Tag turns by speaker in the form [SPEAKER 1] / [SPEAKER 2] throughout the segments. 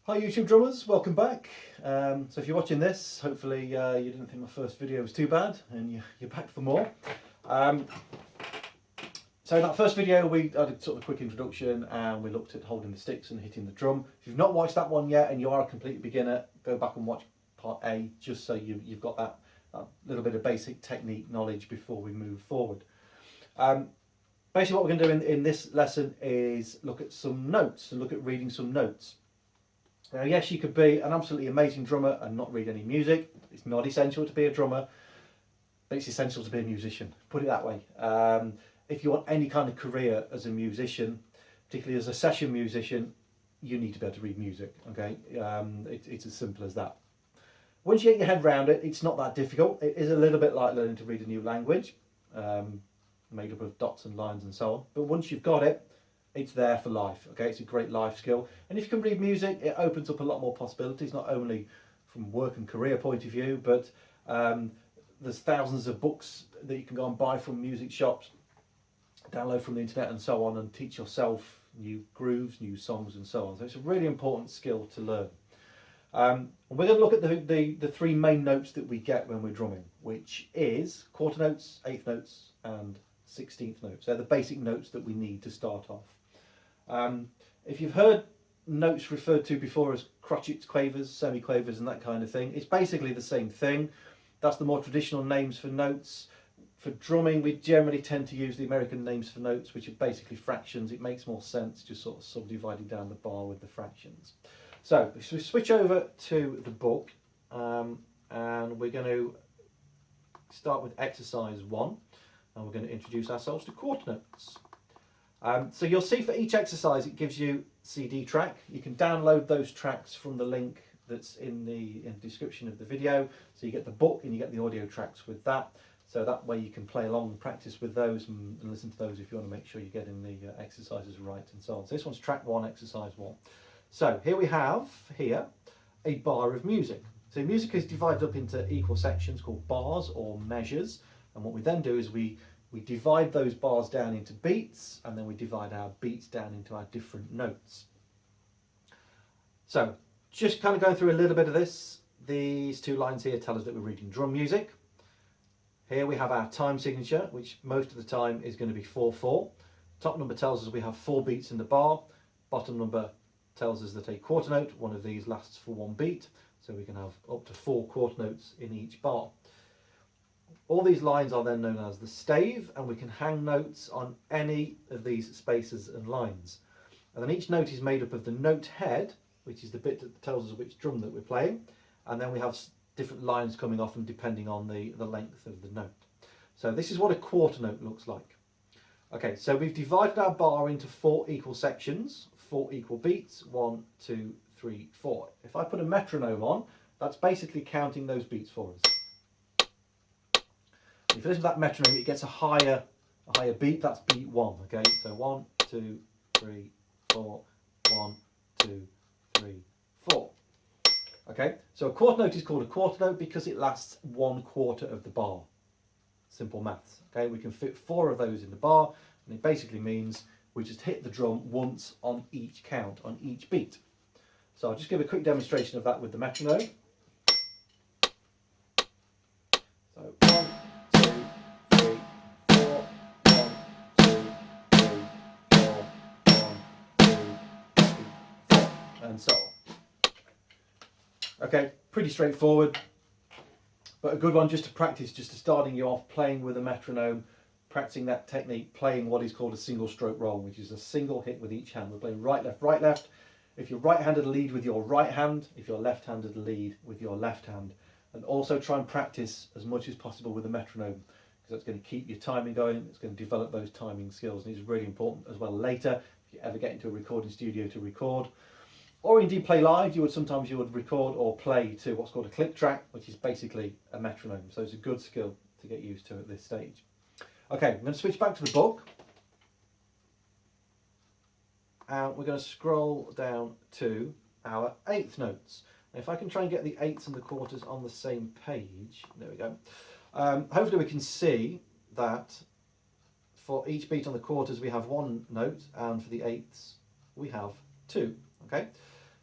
[SPEAKER 1] Hi YouTube drummers, welcome back. So if you're watching this, hopefully you didn't think my first video was too bad and you're back for more. So in that first video we had a sort of quick introduction and we looked at holding the sticks and hitting the drum. If you've not watched that one yet and you are a complete beginner, go back and watch part A just so you've got that little bit of basic technique knowledge before we move forward. Basically what we're going to do in this lesson is look at some notes and look at reading some notes. Now, yes, you could be an absolutely amazing drummer and not read any music. It's not essential to be a drummer, but it's essential to be a musician. Put it that way. If you want any kind of career as a musician, particularly as a session musician, you need to be able to read music. Okay, it's as simple as that. Once you get your head around it, it's not that difficult. It is a little bit like learning to read a new language, made up of dots and lines and so on. But once you've got it, it's there for life. Okay, it's a great life skill, and if you can read music, it opens up a lot more possibilities, not only from work and career point of view, but there's thousands of books that you can go and buy from music shops, download from the internet and so on, and teach yourself new grooves, new songs and so on. So it's a really important skill to learn. We're going to look at the three main notes that we get when we're drumming, which is quarter notes, eighth notes and 16th notes. They're the basic notes that we need to start off. If you've heard notes referred to before as crotchets, quavers, semiquavers and that kind of thing, it's basically the same thing. That's the more traditional names for notes. For drumming, we generally tend to use the American names for notes, which are basically fractions. It makes more sense just sort of subdividing down the bar with the fractions. So we switch over to the book, and we're going to start with exercise 1, and we're going to introduce ourselves to quarter notes. So you'll see for each exercise it gives you CD track. You can download those tracks from the link that's in the description of the video. So you get the book and you get the audio tracks with that. So that way you can play along and practice with those and listen to those if you want to make sure you're getting the exercises right and so on. So this one's track 1, exercise 1. So here we have a bar of music. So music is divided up into equal sections called bars or measures. And what we then do is we divide those bars down into beats, and then we divide our beats down into our different notes. So just kind of going through a little bit of this. These two lines here tell us that we're reading drum music. Here we have our time signature, which most of the time is going to be 4/4. Top number tells us we have 4 beats in the bar. Bottom number tells us that a quarter note, one of these, lasts for 1 beat. So we can have up to 4 quarter notes in each bar. All these lines are then known as the stave, and we can hang notes on any of these spaces and lines. And then each note is made up of the note head, which is the bit that tells us which drum that we're playing, and then we have different lines coming off and depending on the length of the note. So this is what a quarter note looks like. Okay, so we've divided our bar into 4 equal sections, 4 equal beats, 1, 2, 3, 4. If I put a metronome on, that's basically counting those beats for us. If you listen to that metronome, it gets a higher beat. That's beat 1. Okay, so 1, 2, 3, 4, 1, 2, 3, 4. Okay, so a quarter note is called a quarter note because it lasts 1/4 of the bar. Simple maths. Okay, we can fit 4 of those in the bar, and it basically means we just hit the drum once on each count, on each beat. So I'll just give a quick demonstration of that with the metronome. So 1, 2, 3, 4, 1, 2, 3, 4, 1, 2, 3, 4, and so on. Okay, pretty straightforward, but a good one just to practice, just to starting you off playing with a metronome, practicing that technique, playing what is called a single stroke roll, which is a single hit with each hand. We're playing right, left, right, left. If you're right-handed, lead with your right hand. If you're left-handed, lead with your left hand. And also try and practice as much as possible with a metronome, because that's going to keep your timing going. It's going to develop those timing skills, and it's really important as well later if you ever get into a recording studio to record, or indeed play live. You would record or play to what's called a click track, which is basically a metronome. So it's a good skill to get used to at this stage. Okay, I'm going to switch back to the book, and we're going to scroll down to our eighth notes. If I can try and get the eighths and the quarters on the same page, there we go. Hopefully we can see that for each beat on the quarters we have 1 note, and for the eighths we have 2. Okay,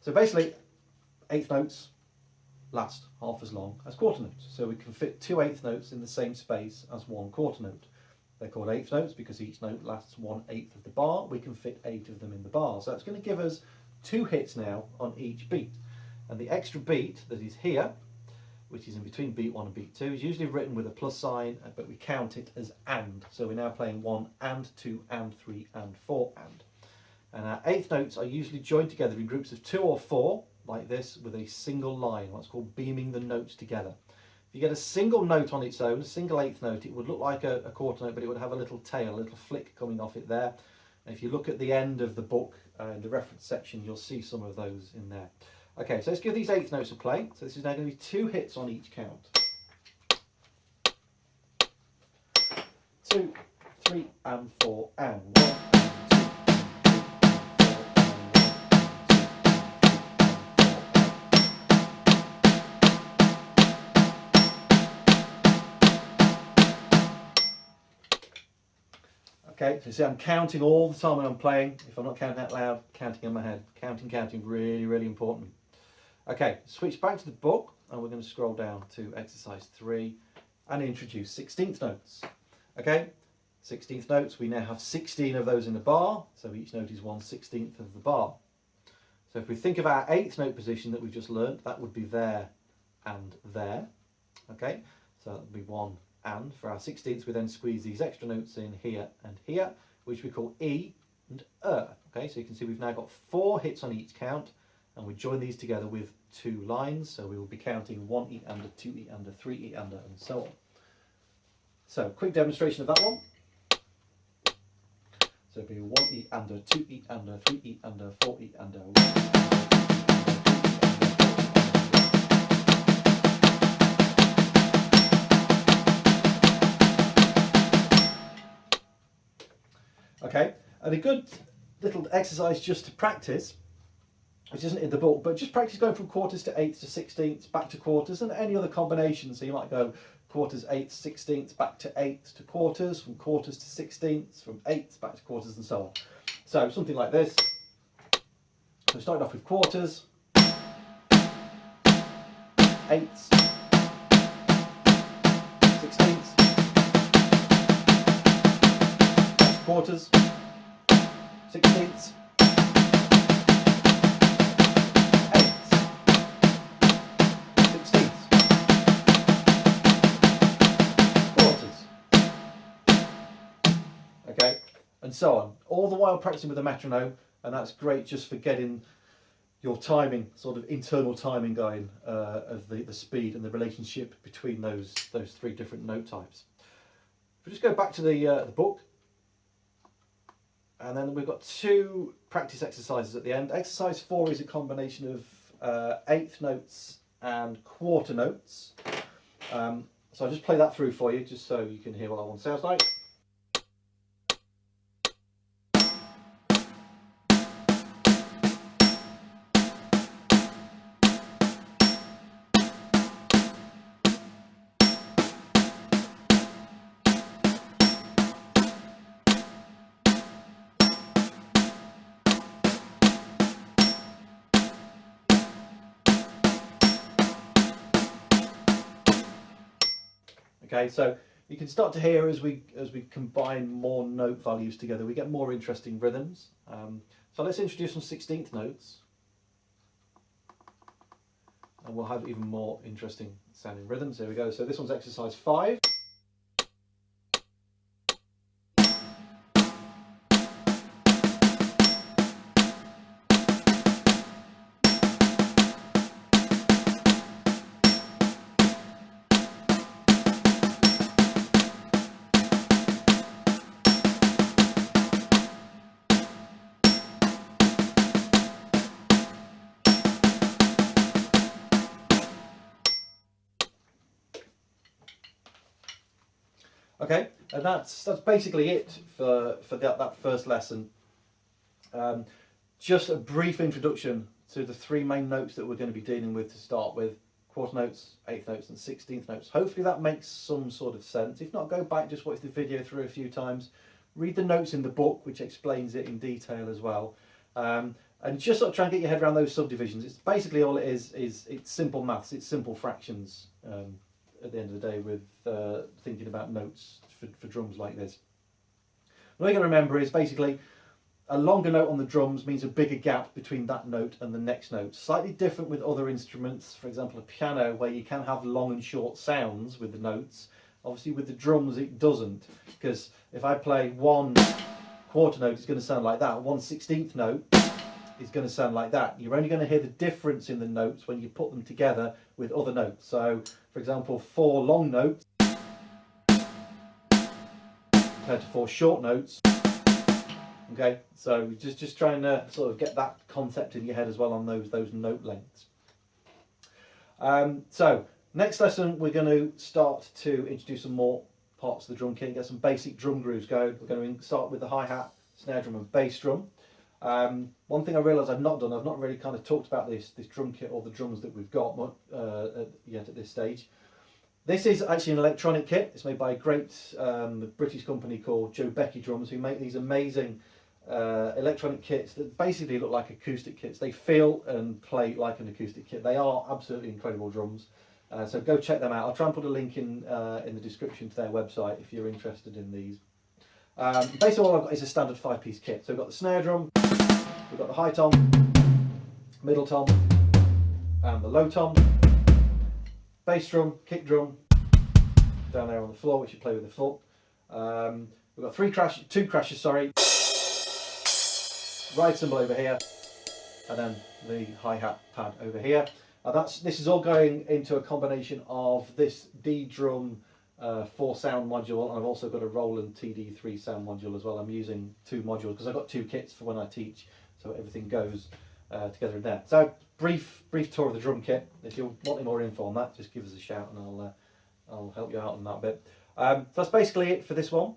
[SPEAKER 1] so basically eighth notes last half as long as quarter notes. So we can fit 2 eighth notes in the same space as 1 quarter note. They're called eighth notes because each note lasts 1/8 of the bar. We can fit 8 of them in the bar. So that's going to give us 2 hits now on each beat. And the extra beat that is here, which is in between beat 1 and beat 2, is usually written with a plus sign, but we count it as and. So we're now playing 1 and 2 and 3 and 4 and. And our eighth notes are usually joined together in groups of 2 or 4, like this, with a single line, what's called beaming the notes together. If you get a single note on its own, a single eighth note, it would look like a quarter note, but it would have a little tail, a little flick coming off it there. And if you look at the end of the book, in the reference section, you'll see some of those in there. Okay, so let's give these eighth notes a play. So this is now going to be 2 hits on each count. 2, 3 and 4 and 1. Okay, so see, I'm counting all the time when I'm playing. If I'm not counting out loud, counting in my head. Counting, really, really important. Okay, switch back to the book, and we're going to scroll down to exercise 3 and introduce 16th notes. Okay, 16th notes, we now have 16 of those in a bar, so each note is 1/16 of the bar. So if we think of our eighth note position that we've just learnt, that would be there and there. Okay, so that would be 1 and. For our 16ths, we then squeeze these extra notes in here and here, which we call E and Okay, so you can see we've now got 4 hits on each count, and we join these together with 2 lines, so we will be counting 1 E under, 2 E under, 3 E under, and so on. So, quick demonstration of that one. So it'll be 1 E under, 2 E under, 3 E under, 4 E under, 1 E under. Okay, and a good little exercise just to practice, which isn't in the book, but just practice going from quarters to eighths to 16ths, back to quarters, and any other combination. So you might go quarters, eighths, 16ths, back to eighths to quarters, from quarters to 16ths, from eighths back to quarters, and so on. So something like this. So starting off with quarters, eighths, 16ths, quarters, 16ths, eighths, 16ths, quarters. Okay, and so on. All the while practicing with a metronome, and that's great just for getting your timing, sort of internal timing going of the speed and the relationship between those 3 different note types. If we just go back to the book, and then we've got 2 practice exercises at the end. Exercise 4 is a combination of eighth notes and quarter notes. So I'll just play that through for you, just so you can hear what that one sounds like. Okay, so you can start to hear as we combine more note values together, we get more interesting rhythms. So let's introduce some 16th notes, and we'll have even more interesting sounding rhythms. Here we go. So this one's exercise 5. Okay, and that's basically it for that first lesson. Just a brief introduction to the 3 main notes that we're going to be dealing with to start with: quarter notes, eighth notes, and 16th notes. Hopefully that makes some sort of sense. If not, go back, just watch the video through a few times, read the notes in the book, which explains it in detail as well. And just sort of try and get your head around those subdivisions. It's basically all it is it's simple maths, it's simple fractions at the end of the day with thinking about notes for drums like this. What you're going to remember is basically a longer note on the drums means a bigger gap between that note and the next note. Slightly different with other instruments, for example a piano, where you can have long and short sounds with the notes. Obviously with the drums it doesn't, because if I play 1 quarter note it's going to sound like that, 1 16th note is going to sound like that. You're only going to hear the difference in the notes when you put them together with other notes. So for example 4 long notes compared to 4 short notes. Okay, so just trying to sort of get that concept in your head as well on those note lengths. So next lesson we're going to start to introduce some more parts of the drum kit and get some basic drum grooves going. We're going to start with the hi-hat, snare drum and bass drum. One thing I realised I've not really kind of talked about this drum kit or the drums that we've got yet at this stage. This is actually an electronic kit. It's made by a great British company called Joe Becky Drums, who make these amazing electronic kits that basically look like acoustic kits. They feel and play like an acoustic kit. They are absolutely incredible drums. So go check them out. I'll try and put a link in the description to their website if you're interested in these. Basically all I've got is a standard 5-piece kit. So we've got the snare drum, we've got the high tom, middle tom and the low tom, bass drum, kick drum down there on the floor which you play with the foot. We've got two crashes, ride cymbal over here and then the hi-hat pad over here. This is all going into a combination of this D drum 4 sound module, and I've also got a Roland TD3 sound module as well. I'm using 2 modules because I've got 2 kits for when I teach, so everything goes together in there. So brief tour of the drum kit. If you want any more info on that, just give us a shout and I'll help you out on that bit. So that's basically it for this one.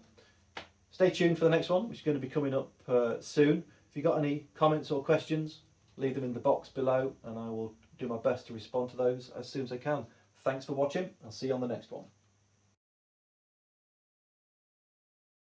[SPEAKER 1] Stay tuned for the next one, which is going to be coming up soon. If you've got any comments or questions, leave them in the box below and I will do my best to respond to those as soon as I can. Thanks for watching. I'll see you on the next one.